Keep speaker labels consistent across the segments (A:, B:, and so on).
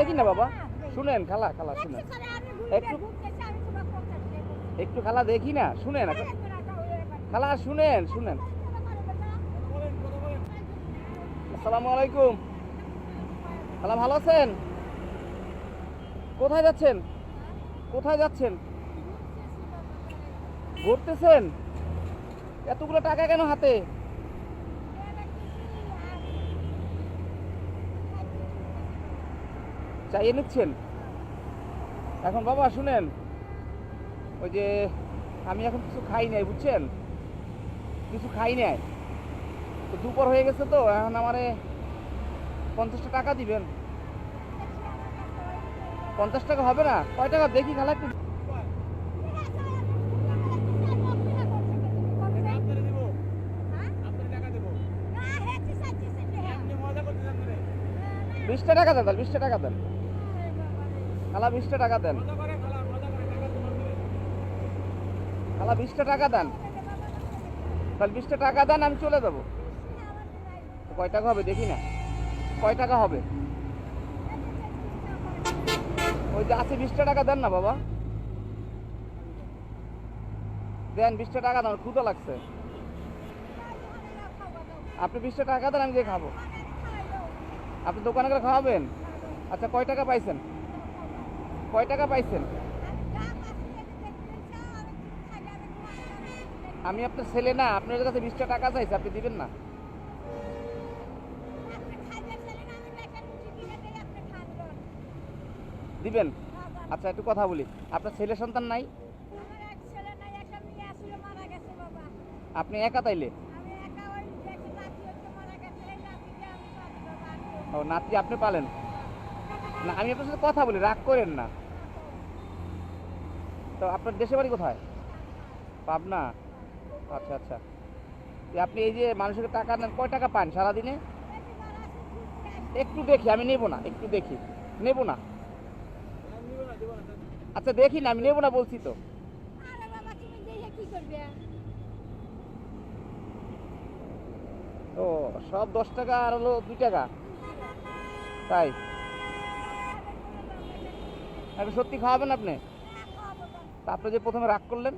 A: দেখি না বাবা, শুনেন খালা, খালা শুনেন একটু, একটু খালা দেখি না, শুনেন খালা, শুনেন শুনেন। আসসালামু আলাইকুম খালা, ভালো আছেন? কোথায় যাচ্ছেন? কোথায় যাচ্ছেন? ঘুরতেছেন? এতগুলো টাকা কেন হাতে? চাইয়ে নিচ্ছেন? এখন বাবা শুনেন, ওই যে আমি এখন কিছু খাই নাই বুঝছেন, কিছু খাই নাই তো, দুপুর হয়ে গেছে তো, এখন আমারে 50টা টাকা দিবেন। 50 টাকা হবে না? কয় টাকা দেখি খালা একটু। বিশটা টাকা দেন, 20টা টাকা দেন খালা, 20টা টাকা দেন খালা, 20টা টাকা দেন, তাহলে 20টা টাকা দেন, আমি চলে যাবো। কয় টাকা হবে দেখি না, কয় টাকা হবে? ওই যে আছে 20টা টাকা দেন না বাবা, দেন 20টা টাকা দেন, ক্ষুধা লাগছে। আপনি 20টা টাকা দেন, আমি যে খাবো। আপনি দোকানে করে খাওয়াবেন? আচ্ছা কয় টাকা পাইছেন? কয় টাকা পাইছেন? আমি আপনার ছেলে না, আপনার কাছে 20টা টাকা চাইছে, আপনি দিবেন না? দিবেন? আচ্ছা একটু কথা বলি, আপনার ছেলে সন্তান নাই? আপনি একা তাইলে? ও নাতি আপনি পালেন না? আমি আপনার সাথে কথা বলি, রাগ করেন না তো। আপনার দেশের বাড়ি কোথায়? পাবনা? আচ্ছা আচ্ছা, আপনি এই যে মানুষের টাকা নেন, কয় টাকা পান সারাদিনে? একটু দেখি, আমি নেব না, একটু দেখি, নেব না। আচ্ছা দেখি না, আমি নেব না বলছি তো। ও সব 10 টাকা আর হলো 2 টাকা, তাই? এখন সত্যি খাওয়াবেন আপনি? তা আপনি যে প্রথমে রাগ করলেন।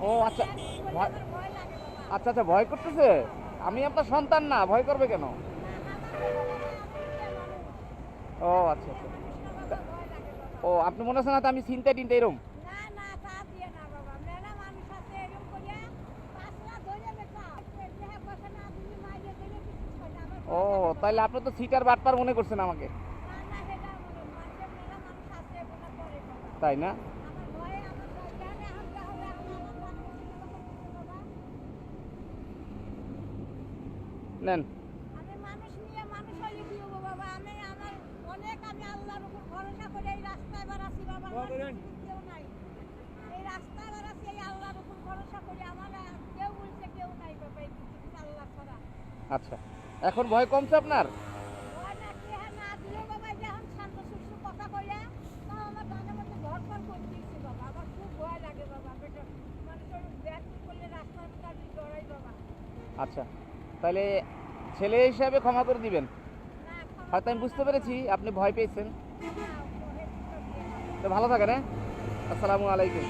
A: ও আচ্ছা, আচ্ছা আচ্ছা, ভয় করতেছে? আমি আপনার সন্তান না, ভয় করবে কেন? ও আচ্ছা আচ্ছা, ও আপনি মনে হচ্ছে না তো আমি চিন্তা টিনটা এরম? ও তাহলে আপনি তো সিটার বাটপার মনে করছেন আমাকে, তাই না? নেন। আচ্ছা এখন ভয় কমছে আপনার? আচ্ছা তাহলে ছেলে হিসাবে ক্ষমা করে দিবেন। হয়তো আমি বুঝতে পেরেছি আপনি ভয় পেয়েছেন। তো ভালো থাকেন, হ্যাঁ? আসসালামু আলাইকুম।